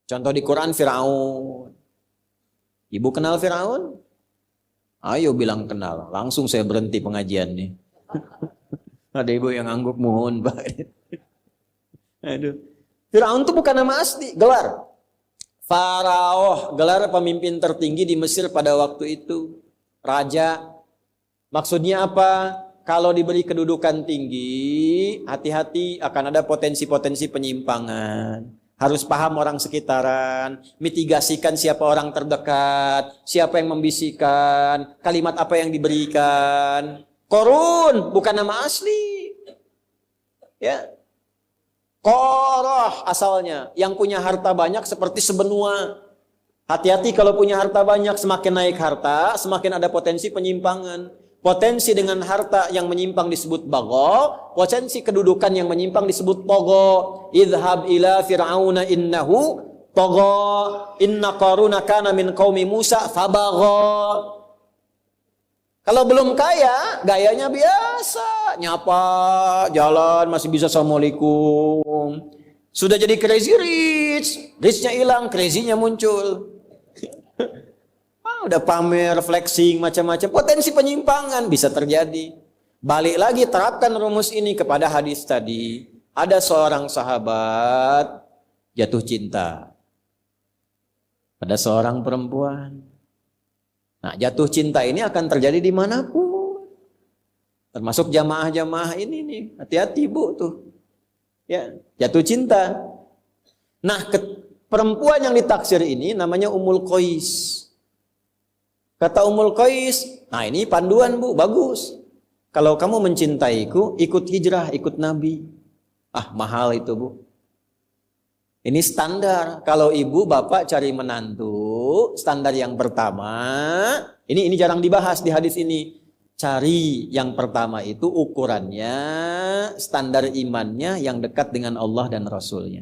Contoh di Quran Firaun. Ibu kenal Firaun? Ayo bilang kenal. Langsung saya berhenti pengajian nih. Ada ibu yang angguk, mohon Pak. Aduh. Firaun itu bukan nama asli, gelar. Faraoh, gelar pemimpin tertinggi di Mesir pada waktu itu. Raja. Maksudnya apa? Kalau diberi kedudukan tinggi, hati-hati akan ada potensi-potensi penyimpangan. Harus paham orang sekitaran, mitigasikan siapa orang terdekat, siapa yang membisikkan, kalimat apa yang diberikan. Korun bukan nama asli. Ya. Koroh asalnya, yang punya harta banyak seperti sebenua. Hati-hati kalau punya harta banyak, semakin naik harta, semakin ada potensi penyimpangan. Potensi dengan harta yang menyimpang disebut bagho, potensi kedudukan yang menyimpang disebut togo. Idhab ila fir'auna innahu togo, inna qaruna kana min qaumi Musa fabagho. Kalau belum kaya, gayanya biasa, nyapa, jalan masih bisa assalamualaikum. Sudah jadi crazy rich, richnya hilang, crazy-nya muncul. Udah pamer, flexing, macam-macam. Potensi penyimpangan bisa terjadi. Balik lagi, terapkan rumus ini kepada hadis tadi. Ada seorang sahabat jatuh cinta pada seorang perempuan. Nah, jatuh cinta ini akan terjadi dimanapun. Termasuk jamaah-jamaah ini nih. Hati-hati bu tuh. Ya, jatuh cinta. Nah, perempuan yang ditaksir ini namanya Ummul Qais. Kata Ummul Qais, nah ini panduan bu, bagus. Kalau kamu mencintaiku, ikut hijrah, ikut Nabi. Ah, mahal itu bu. Ini standar. Kalau ibu bapak cari menantu, standar yang pertama, ini jarang dibahas di hadis ini. Cari yang pertama itu ukurannya, standar imannya yang dekat dengan Allah dan Rasulnya.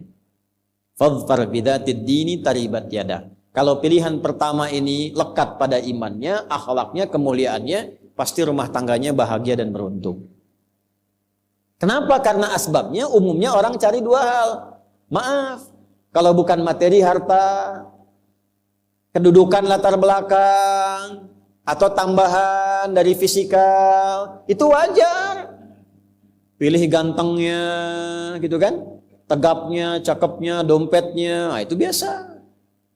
Fadfar bidatid dini taribat yadah. Kalau pilihan pertama ini lekat pada imannya, akhlaknya, kemuliaannya, pasti rumah tangganya bahagia dan beruntung. Kenapa? Karena asbabnya umumnya orang cari dua hal. Maaf, kalau bukan materi harta, kedudukan latar belakang, atau tambahan dari fisikal, itu wajar. Pilih gantengnya, gitu kan? Tegapnya, cakepnya, dompetnya, nah itu biasa.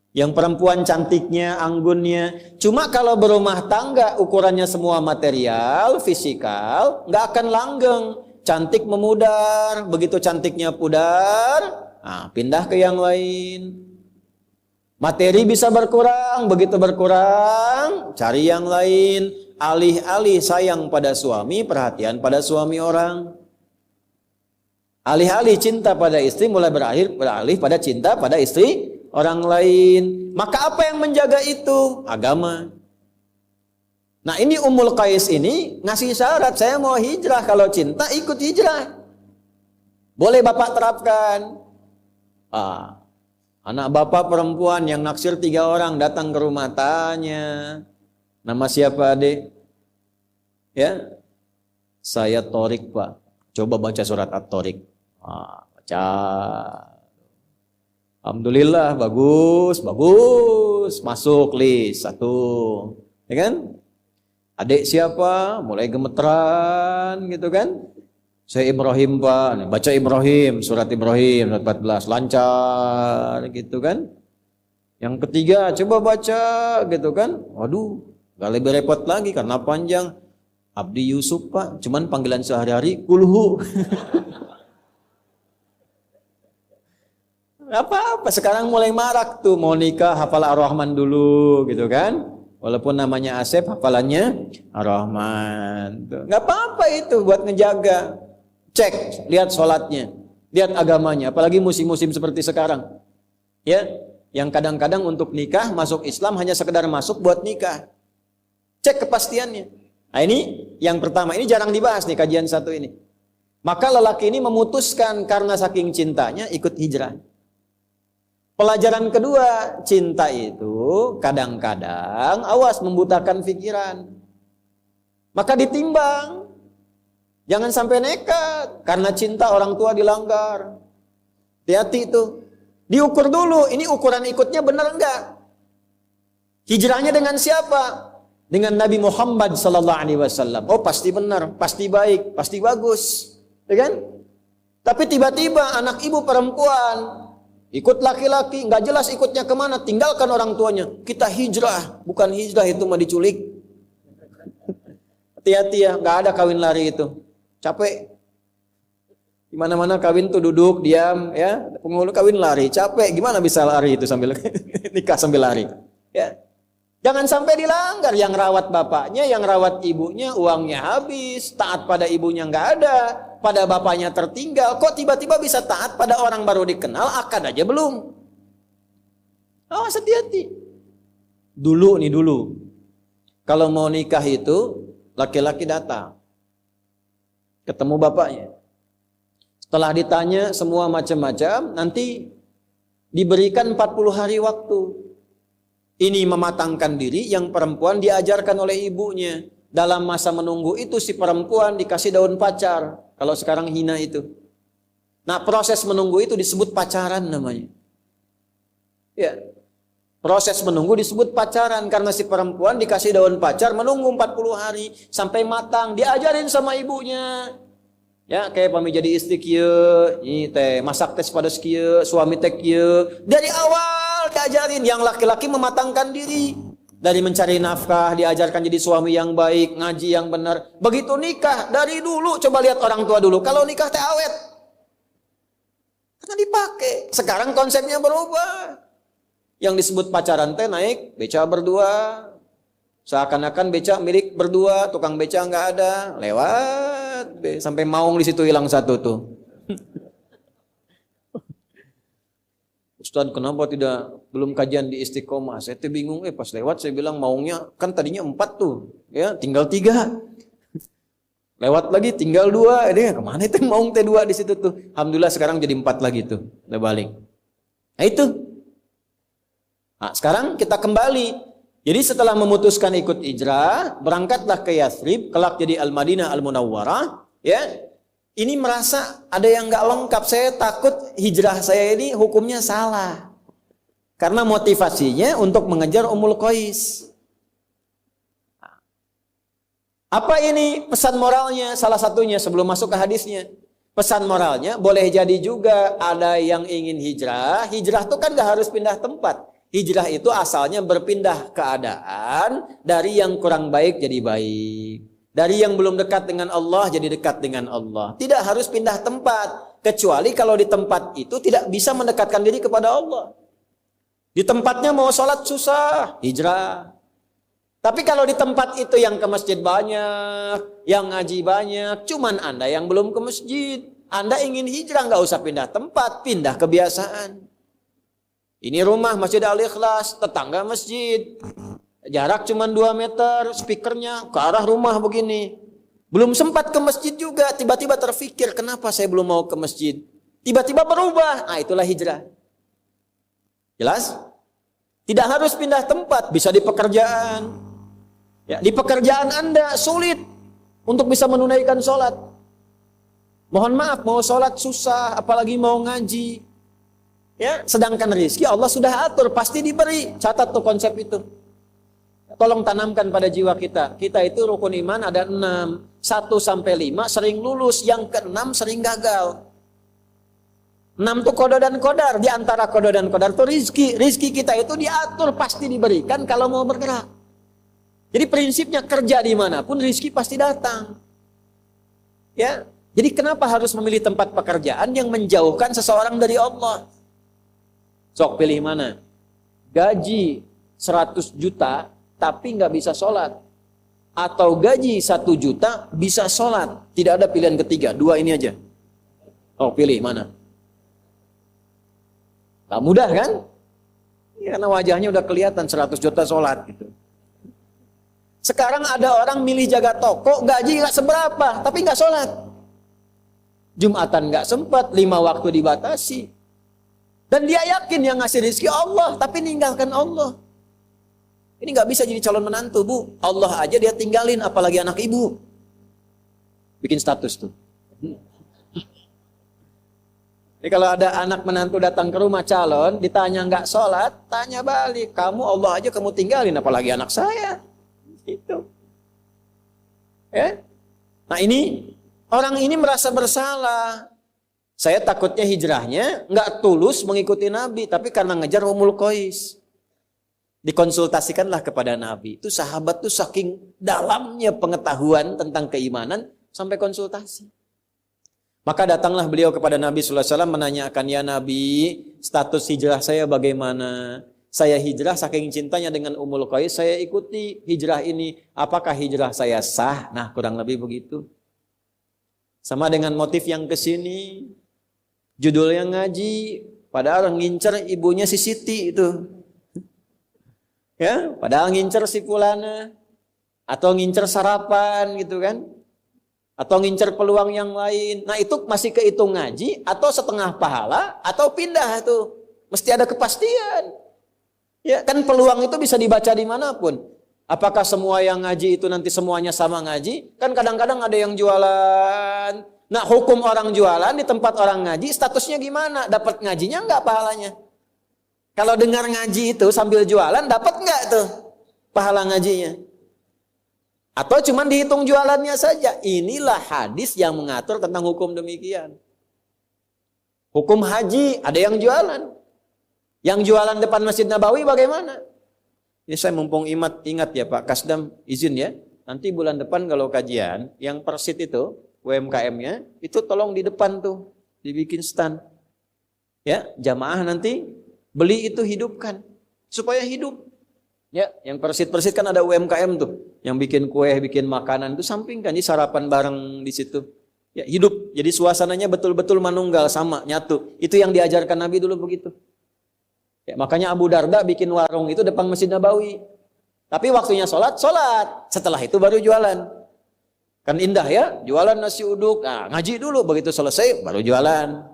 Yang perempuan cantiknya, anggunnya. Cuma kalau berumah tangga ukurannya semua material, fisikal, nggak akan langgeng. Cantik memudar, begitu cantiknya pudar, nah, pindah ke yang lain. Materi bisa berkurang, begitu berkurang, cari yang lain. Alih-alih sayang pada suami, perhatian pada suami orang. Alih-alih cinta pada istri, mulai beralih pada cinta pada istri orang lain. Maka apa yang menjaga itu? Agama. Nah ini Ummul Qais ini ngasih syarat, saya mau hijrah, kalau cinta ikut hijrah. Boleh bapak terapkan. Anak bapak perempuan yang naksir 3 orang datang ke rumah, tanya, nama siapa adik? Ya, saya Torik pak. Coba baca surat At-Torik. Baca. Alhamdulillah, bagus, masuk list 1, ya kan? Adik siapa? Mulai gemeteran, gitu kan? Saya Ibrahim pak, baca Ibrahim, surat Ibrahim, surat 14, lancar, gitu kan? Yang ketiga, coba baca, gitu kan? Waduh, gak lebih repot lagi karena panjang. Abdi Yusuf pak, cuman panggilan sehari-hari, kulhu. Apa-apa, sekarang mulai marak tuh, mau nikah hafal Ar-Rahman dulu, gitu kan? Walaupun namanya Asep, hafalannya Ar-Rahman. Gak apa-apa itu buat ngejaga. Cek, lihat sholatnya, lihat agamanya, apalagi musim-musim seperti sekarang. Ya, yang kadang-kadang untuk nikah, masuk Islam hanya sekedar masuk buat nikah. Cek kepastiannya. Nah ini, yang pertama, ini jarang dibahas nih kajian 1 ini. Maka lelaki ini memutuskan karena saking cintanya ikut hijrah. Pelajaran kedua, cinta itu kadang-kadang awas membutakan pikiran. Maka ditimbang. Jangan sampai nekat karena cinta orang tua dilanggar. Hati-hati itu. Diukur dulu, ini ukuran ikutnya benar enggak? Hijrahnya dengan siapa? Dengan Nabi Muhammad sallallahu alaihi wasallam. Oh, pasti benar, pasti baik, pasti bagus. Ya kan? Tapi tiba-tiba anak ibu perempuan ikut laki-laki, nggak jelas ikutnya kemana, tinggalkan orang tuanya. Kita hijrah, bukan hijrah itu mah diculik. Hati-hati ya, nggak ada kawin lari itu. Capek. Di mana-mana kawin tuh duduk, diam, ya. Penghulu kawin lari, capek. Gimana bisa lari itu sambil nikah sambil lari? Ya. Jangan sampai dilanggar. Yang rawat bapaknya, yang rawat ibunya, uangnya habis. Taat pada ibunya nggak ada, pada bapaknya tertinggal. Kok tiba-tiba bisa taat pada orang baru dikenal, akad aja belum? Awas, hati-hati. Dulu. Kalau mau nikah itu, laki-laki datang. Ketemu bapaknya. Setelah ditanya semua macam-macam, nanti diberikan 40 hari waktu. Ini mematangkan diri, yang perempuan diajarkan oleh ibunya. Dalam masa menunggu itu si perempuan dikasih daun pacar. Kalau sekarang hina itu. Nah, proses menunggu itu disebut pacaran namanya. Ya. Proses menunggu disebut pacaran karena si perempuan dikasih daun pacar menunggu 40 hari sampai matang, diajarin sama ibunya. Ya, kayak pami jadi istri kieu, ini teh masak tes pada kieu, suami teh kieu. Dari awal diajarin, yang laki-laki mematangkan diri. Dari mencari nafkah, diajarkan jadi suami yang baik, ngaji yang benar. Begitu nikah, dari dulu coba lihat orang tua dulu. Kalau nikah teh awet. Karena dipakai. Sekarang konsepnya berubah. Yang disebut pacaran teh naik beca berdua. Seakan-akan beca milik berdua, tukang beca nggak ada, lewat sampai maung di situ hilang satu tuh. Ustadz, kenapa belum kajian di Istiqomah? Saya tuh bingung, pas lewat saya bilang maungnya kan tadinya 4 tuh, ya tinggal 3. Lewat lagi tinggal 2, ini kemana itu maung T2 di situ tuh? Alhamdulillah sekarang jadi 4 lagi tuh, udah balik. Nah itu. Nah, sekarang kita kembali. Jadi setelah memutuskan ikut hijrah, berangkatlah ke Yathrib, kelak jadi Al-Madinah Al-Munawwarah, ya. Ini merasa ada yang nggak lengkap, saya takut hijrah saya ini hukumnya salah. Karena motivasinya untuk mengejar Ummul Qais. Apa ini pesan moralnya? Salah satunya sebelum masuk ke hadisnya. Pesan moralnya boleh jadi juga ada yang ingin hijrah. Hijrah itu kan nggak harus pindah tempat. Hijrah itu asalnya berpindah keadaan dari yang kurang baik jadi baik. Dari yang belum dekat dengan Allah jadi dekat dengan Allah. Tidak harus pindah tempat. Kecuali kalau di tempat itu tidak bisa mendekatkan diri kepada Allah. Di tempatnya mau sholat susah, hijrah. Tapi kalau di tempat itu yang ke masjid banyak, yang ngaji banyak, cuman Anda yang belum ke masjid. Anda ingin hijrah, nggak usah pindah tempat, pindah kebiasaan. Ini rumah Masjid Al-Ikhlas, tetangga masjid. Jarak cuma 2 meter, speakernya ke arah rumah begini. Belum sempat ke masjid juga, tiba-tiba terfikir, kenapa saya belum mau ke masjid? Tiba-tiba berubah, nah itulah hijrah. Jelas? Tidak harus pindah tempat, bisa di pekerjaan. Ya, di pekerjaan Anda sulit untuk bisa menunaikan sholat. Mohon maaf, mau sholat susah, apalagi mau ngaji. Ya, sedangkan rezeki Allah sudah atur, pasti diberi. Catat tuh konsep itu. Tolong tanamkan pada jiwa kita. Kita itu rukun iman ada 6. 1 sampai 5 sering lulus, yang ke-6 sering gagal. 6 tuh kodo dan kodar. Di antara kodo dan kodar itu rizki. Rizki kita itu diatur, pasti diberikan kalau mau bergerak. Jadi prinsipnya kerja dimanapun rizki pasti datang. Ya, jadi kenapa harus memilih tempat pekerjaan yang menjauhkan seseorang dari Allah? Sok pilih mana? Gaji 100 juta tapi nggak bisa sholat. Atau gaji 1 juta bisa sholat. Tidak ada pilihan ketiga, 2 ini aja. Oh, pilih mana? Gak mudah kan? Ya, karena wajahnya udah kelihatan 100 juta sholat gitu. Sekarang ada orang milih jaga toko, gaji nggak seberapa, tapi nggak sholat. Jumatan nggak sempat, 5 waktu dibatasi. Dan dia yakin yang ngasih rezeki Allah, tapi ninggalkan Allah. Ini nggak bisa jadi calon menantu, Bu. Allah aja dia tinggalin, apalagi anak ibu. Bikin status tuh. Jadi kalau ada anak menantu datang ke rumah calon, ditanya nggak sholat, tanya balik. Kamu Allah aja kamu tinggalin, apalagi anak saya. Itu. Ya? Nah ini, orang ini merasa bersalah. Saya takutnya hijrahnya nggak tulus mengikuti Nabi, tapi karena ngejar Ummul Qais. Dikonsultasikanlah kepada Nabi. Itu sahabat tuh saking dalamnya pengetahuan tentang keimanan, sampai konsultasi. Maka datanglah beliau kepada Nabi sallallahu alaihi wasallam menanyakan, ya Nabi, status hijrah saya bagaimana? Saya hijrah saking cintanya dengan Ummul Qais, saya ikuti hijrah ini. Apakah hijrah saya sah? Nah, kurang lebih begitu. Sama dengan motif yang kesini, judulnya ngaji, padahal ngincer ibunya si Siti itu. Ya, padahal ngincer si Fulana, atau ngincer sarapan gitu kan. Atau ngincer peluang yang lain. Nah itu masih kehitung ngaji, atau setengah pahala, atau pindah tuh. Mesti ada kepastian. Ya kan peluang itu bisa dibaca dimanapun. Apakah semua yang ngaji itu nanti semuanya sama ngaji? Kan kadang-kadang ada yang jualan. Nah hukum orang jualan di tempat orang ngaji, statusnya gimana? Dapat ngajinya enggak pahalanya? Kalau dengar ngaji itu sambil jualan, dapat enggak tuh pahala ngajinya? Atau cuma dihitung jualannya saja. Inilah hadis yang mengatur tentang hukum demikian. Hukum haji, ada yang jualan. Yang jualan depan Masjid Nabawi bagaimana? Ini saya mumpung ingat ya Pak Kasdam, izin ya. Nanti bulan depan kalau kajian, yang persit itu, UMKM-nya, itu tolong di depan tuh, dibikin stand. Ya, jamaah nanti beli itu hidupkan. Supaya hidup. Ya, yang persit-persit kan ada UMKM tuh, yang bikin kue, bikin makanan itu sampingkan, jadi sarapan bareng di situ. Ya, hidup. Jadi suasananya betul-betul manunggal sama, nyatu. Itu yang diajarkan Nabi dulu begitu. Ya, makanya Abu Darda bikin warung itu depan Masjid Nabawi. Tapi waktunya sholat, setelah itu baru jualan. Kan indah ya, jualan nasi uduk. Nah, ngaji dulu, begitu selesai baru jualan.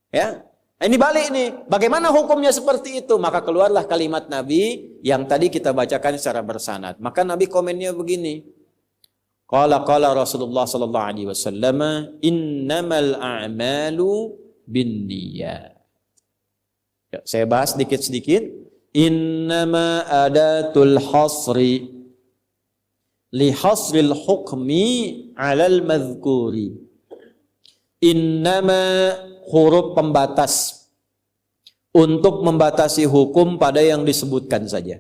Ya. Nah, ini balik nih, bagaimana hukumnya seperti itu? Maka keluarlah kalimat Nabi yang tadi kita bacakan secara bersanad. Maka Nabi komennya begini. Qala Rasulullah sallallahu alaihi wasallam, innamal a'malu binniyat. Ya, saya bahas sedikit-sedikit. Innama adatul hasri li hasril hukmi 'alal madhkuri. Innama huruf pembatas untuk membatasi hukum pada yang disebutkan saja.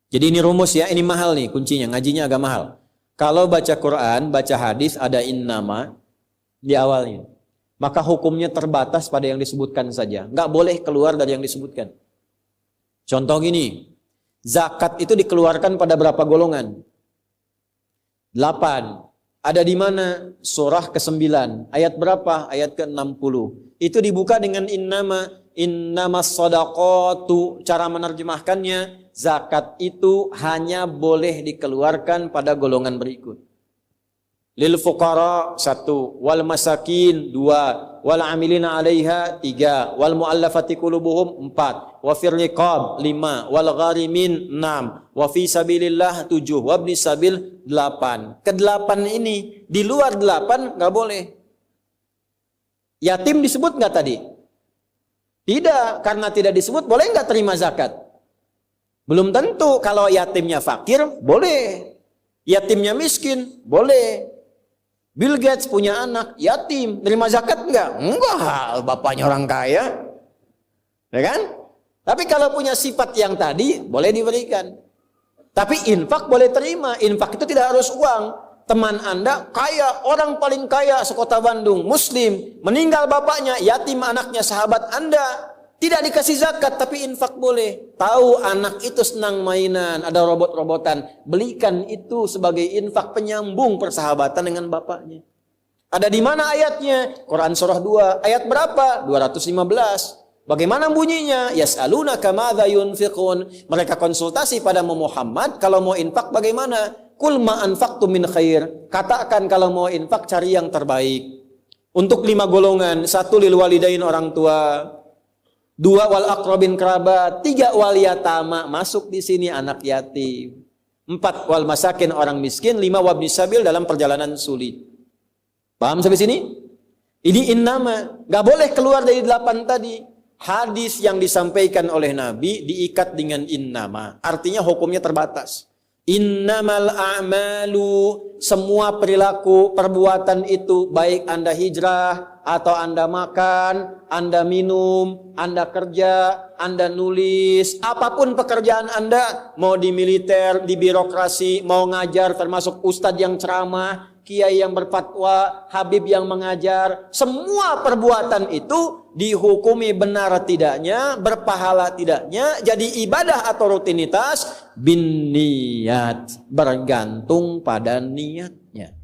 Jadi ini rumus ya, ini mahal nih kuncinya, ngajinya agak mahal. Kalau baca Quran, baca hadis ada innama di awalnya. Maka hukumnya terbatas pada yang disebutkan saja. Nggak boleh keluar dari yang disebutkan. Contoh gini, zakat itu dikeluarkan pada berapa golongan? 8. Ada di mana? Surah ke-9. Ayat berapa? Ayat ke-60. Itu dibuka dengan innama shadaqatu. Cara menerjemahkannya, zakat itu hanya boleh dikeluarkan pada golongan berikut. Lil fuqara 1, wal masakin 2, wal amilina 'alaiha 3, wal muallafati qulubuhum 4, wa fir riqab 5, wal gharimin 6, wa fi sabilillah 7, wa ibnis sabil 8. Ke-8 ini, di luar 8 enggak boleh. Yatim disebut enggak tadi? Tidak, karena tidak disebut boleh enggak terima zakat? Belum tentu. Kalau yatimnya fakir boleh. Yatimnya miskin boleh. Bill Gates punya anak yatim, terima zakat enggak? Enggak, bapaknya orang kaya. Ya kan? Tapi kalau punya sifat yang tadi, boleh diberikan. Tapi infak boleh terima. Infak itu tidak harus uang. Teman Anda kaya, orang paling kaya sekota Bandung, muslim, meninggal bapaknya, yatim anaknya, sahabat Anda, tidak dikasih zakat, tapi infak boleh. Tahu anak itu senang mainan, ada robot-robotan, belikan itu sebagai infak penyambung persahabatan dengan bapaknya. Ada di mana ayatnya? Quran surah 2, ayat berapa? 215. Bagaimana bunyinya? Yas'alunaka madza yunfiqun. Mereka konsultasi pada Muhammad, kalau mau infak bagaimana? Qul ma anfaqtum min khair. Katakan kalau mau infak cari yang terbaik. Untuk 5 golongan, 1 lil walidain orang tua, 2 wal aqrabin kerabat, 3 wal yatama, masuk di sini anak yatim. 4 wal masakin orang miskin, 5 wabnis sabil dalam perjalanan sulit. Paham sampai sini? Ini innama, nggak boleh keluar dari 8 tadi. Hadis yang disampaikan oleh Nabi diikat dengan innama, artinya hukumnya terbatas. Innamal a'malu, semua perilaku, perbuatan itu, baik Anda hijrah, atau Anda makan, Anda minum, Anda kerja, Anda nulis, apapun pekerjaan Anda, mau di militer, di birokrasi, mau ngajar, termasuk ustadz yang ceramah, kiai yang berfatwa, habib yang mengajar, semua perbuatan itu dihukumi benar tidaknya, berpahala tidaknya, jadi ibadah atau rutinitas bin niat, bergantung pada niatnya.